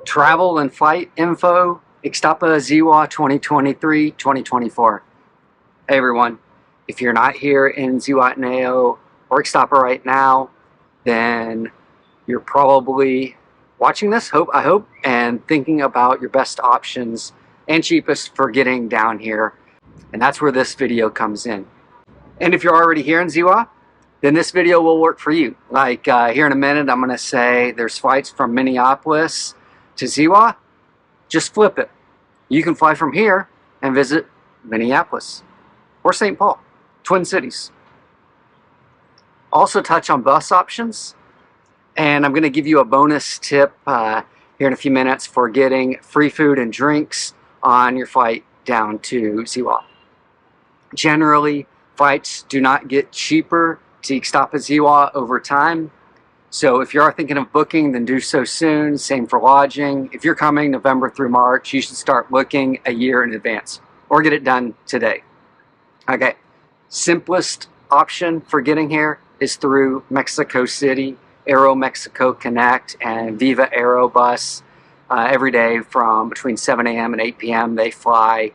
Travel and flight info, Ixtapa Zihua 2023-2024. Hey everyone, if you're not here in Zihuatanejo or Ixtapa right now, then you're probably watching this, I hope, and thinking about your best options and cheapest for getting down here. And that's where this video comes in. And if you're already here in Zihua, then this video will work for you. Like here in a minute, I'm going to say there's flights from Minneapolis to Zihua. Just flip it. You can fly from here and visit Minneapolis or St. Paul, Twin Cities. Also touch on bus options, and I'm going to give you a bonus tip here in a few minutes for getting free food and drinks on your flight down to Zihua. Generally, flights do not get cheaper to Ixtapa Zihua over time. So if you are thinking of booking, then do so soon. Same for lodging. If you're coming November through March, you should start looking a year in advance or get it done today. Okay, simplest option for getting here is through Mexico City, Aero Mexico Connect, and Viva Aero Bus. Every day from between 7 a.m. and 8 p.m. they fly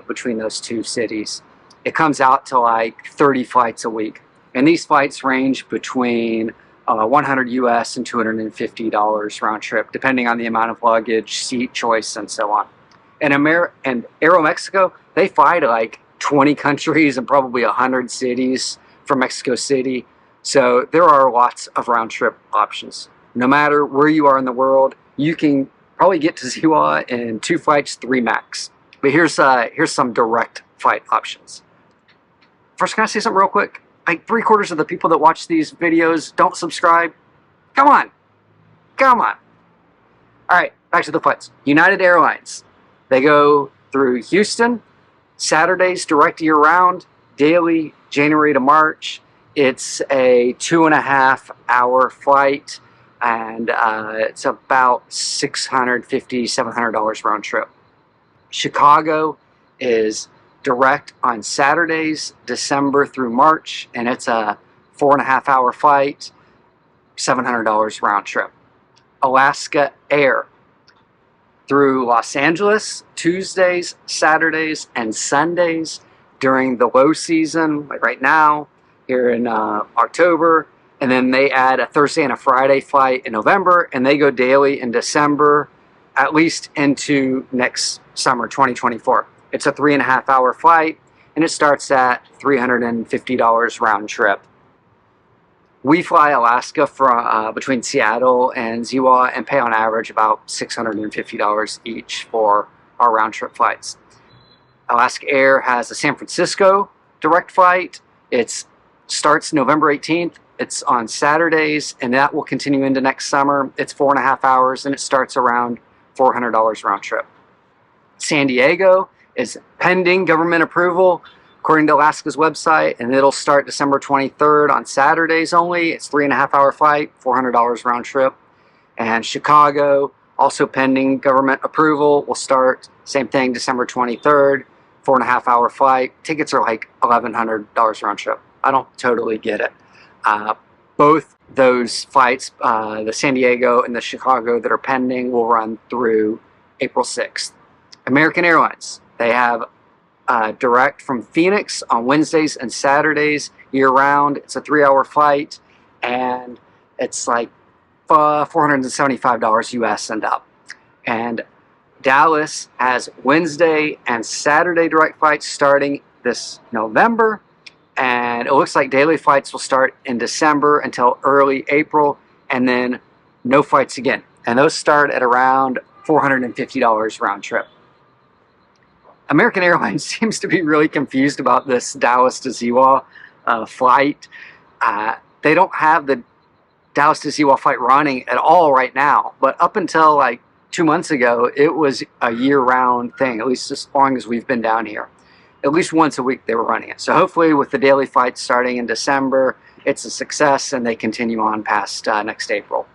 between those two cities. It comes out to like 30 flights a week. And these flights range between $100 US and $250 round trip, depending on the amount of luggage, seat choice, and so on. And Aero Mexico, they fly to like 20 countries and probably 100 cities from Mexico City. So there are lots of round trip options. No matter where you are in the world, you can probably get to Zihua in 2 flights, 3 max. But here's some direct flight options. First, can I say something real quick? Like 3/4 of the people that watch these videos don't subscribe. Come on. Come on. All right, back to the flights. United Airlines. They go through Houston, Saturdays direct year-round, daily, January to March. It's a 2.5-hour flight, and it's about $650, $700 round trip. Chicago is direct on Saturdays, December through March, and it's a 4.5-hour flight, $700 round trip. Alaska Air through Los Angeles, Tuesdays, Saturdays, and Sundays during the low season, like right now, here in October, and then they add a Thursday and a Friday flight in November, and they go daily in December, at least into next summer, 2024. It's a 3.5-hour flight, and it starts at $350 round trip. We fly Alaska from between Seattle and Zihua and pay on average about $650 each for our round trip flights. Alaska Air has a San Francisco direct flight. It starts November 18th. It's on Saturdays, and that will continue into next summer. It's 4.5 hours, and it starts around $400 round trip. San Diego is pending government approval according to Alaska's website, and it'll start December 23rd on Saturdays only. It's 3.5-hour flight, $400 round trip. And Chicago, also pending government approval, will start, same thing, December 23rd, 4.5-hour flight. Tickets are like $1,100 round trip. I don't totally get it. Both those flights, the San Diego and the Chicago that are pending, will run through April 6th. American Airlines, they have direct from Phoenix on Wednesdays and Saturdays year-round. It's a 3-hour flight, and it's like $475 US and up. And Dallas has Wednesday and Saturday direct flights starting this November, and it looks like daily flights will start in December until early April, and then no flights again. And those start at around $450 round trip. American Airlines seems to be really confused about this Dallas to Zihua flight. They don't have the Dallas to Zihua flight running at all right now, but up until like 2 months ago, it was a year-round thing, at least as long as we've been down here. At least once a week they were running it. So hopefully with the daily flights starting in December, it's a success and they continue on past next April.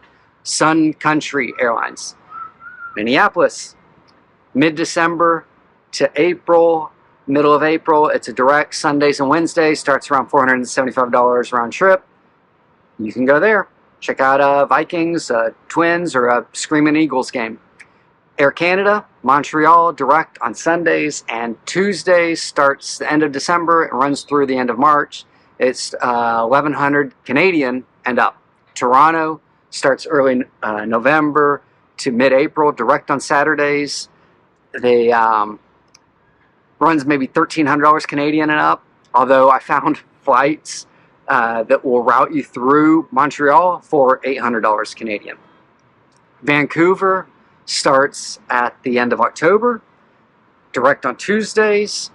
Sun Country Airlines, Minneapolis, mid-December to April, middle of April. It's a direct Sundays and Wednesdays, starts around $475 round trip. You can go there. Check out Vikings, Twins, or a Screaming Eagles game. Air Canada, Montreal, direct on Sundays and Tuesdays, starts the end of December and runs through the end of March. It's 1,100 Canadian and up. Toronto starts early November to mid-April, direct on Saturdays. They runs maybe $1,300 Canadian and up, although I found flights that will route you through Montreal for $800 Canadian. Vancouver starts at the end of October, direct on Tuesdays.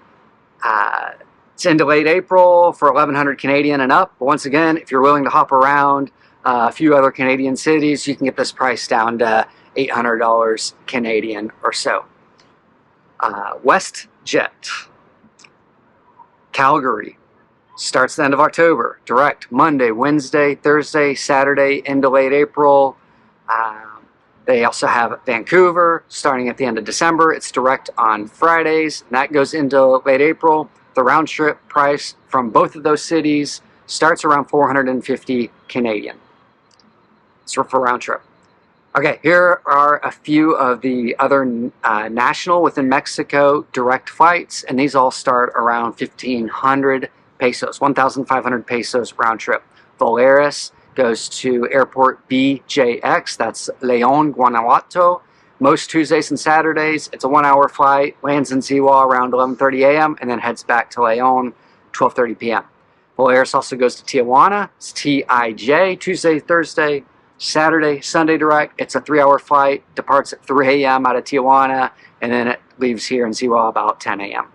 It's into late April for 1,100 Canadian and up. But once again, if you're willing to hop around a few other Canadian cities, you can get this price down to $800 Canadian or so. WestJet, Calgary, starts the end of October, direct Monday, Wednesday, Thursday, Saturday, into late April. They also have Vancouver starting at the end of December. It's direct on Fridays, and that goes into late April. The round trip price from both of those cities starts around 450 Canadian. So for round trip. Okay, here are a few of the other national within Mexico direct flights, and these all start around 1,500 pesos, 1,500 pesos round trip. Volaris goes to airport BJX, that's León, Guanajuato. Most Tuesdays and Saturdays, it's a 1-hour flight, lands in Zihua around 11:30 a.m. and then heads back to León 12:30 p.m. Volaris also goes to Tijuana, it's TIJ, Tuesday, Thursday, Saturday, Sunday direct. It's a 3-hour flight, departs at 3 a.m. out of Tijuana, and then it leaves here in Zihua about 10 a.m.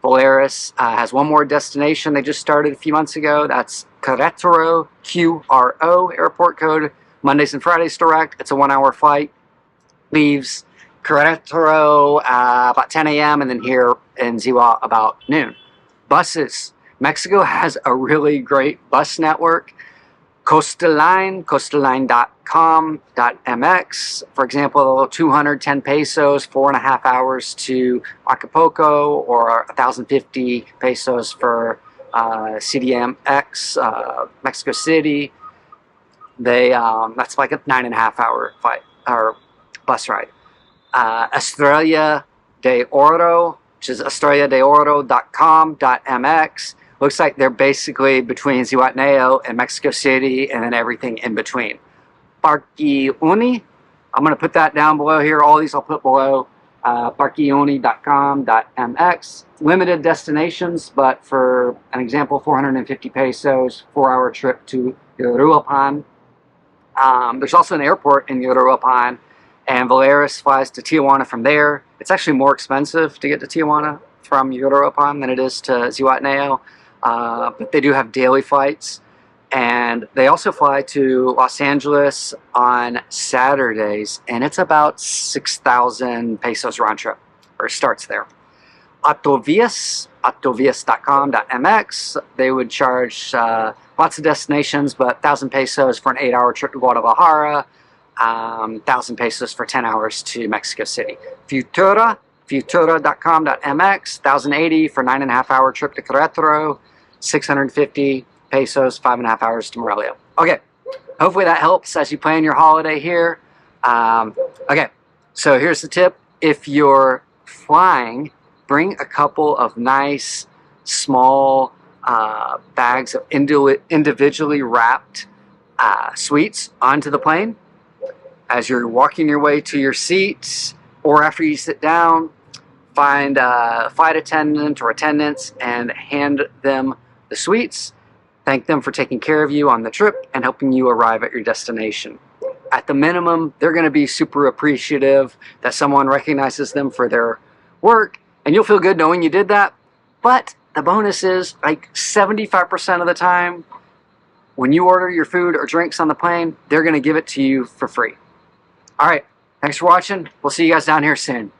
Volaris has one more destination they just started a few months ago. That's Querétaro, QRO, airport code, Mondays and Fridays direct. It's a 1-hour flight, leaves Querétaro about 10 a.m. and then here in Zihua about noon. Buses. Mexico has a really great bus network. Costaline, costaline.com.mx, for example, 210 pesos, 4.5 hours to Acapulco, or 1,050 pesos for CDMX, Mexico City. That's like a 9.5 hour flight or bus ride. Estrella de Oro, which is estrelladeoro.com.mx. Looks like they're basically between Zihuatanejo and Mexico City and then everything in between. Parquiuni, I'm going to put that down below here. All these I'll put below. Parquiuni.com.mx. Limited destinations, but for an example, 450 pesos, 4-hour trip to Uruapan. There's also an airport in Uruapan, and Volaris flies to Tijuana from there. It's actually more expensive to get to Tijuana from Uruapan than it is to Zihuatanejo. But they do have daily flights, and they also fly to Los Angeles on Saturdays, and it's about 6,000 pesos round trip, or starts there. Autovias, autovias.com.mx, they would charge lots of destinations, but 1,000 pesos for an 8-hour trip to Guadalajara, 1,000 pesos for 10 hours to Mexico City. Futura, futura.com.mx, 1,080 for 9.5 hour trip to Querétaro, 650 pesos, 5.5 hours to Morelia. Okay, hopefully that helps as you plan your holiday here. Okay, so here's the tip. If you're flying, bring a couple of nice, small bags of individually wrapped sweets onto the plane. As you're walking your way to your seats, or after you sit down, find a flight attendant or attendants and hand them the sweets. Thank them for taking care of you on the trip and helping you arrive at your destination. At the minimum, they're going to be super appreciative that someone recognizes them for their work, and you'll feel good knowing you did that. But the bonus is, like 75% of the time, when you order your food or drinks on the plane, they're going to give it to you for free. All right, thanks for watching. We'll see you guys down here soon.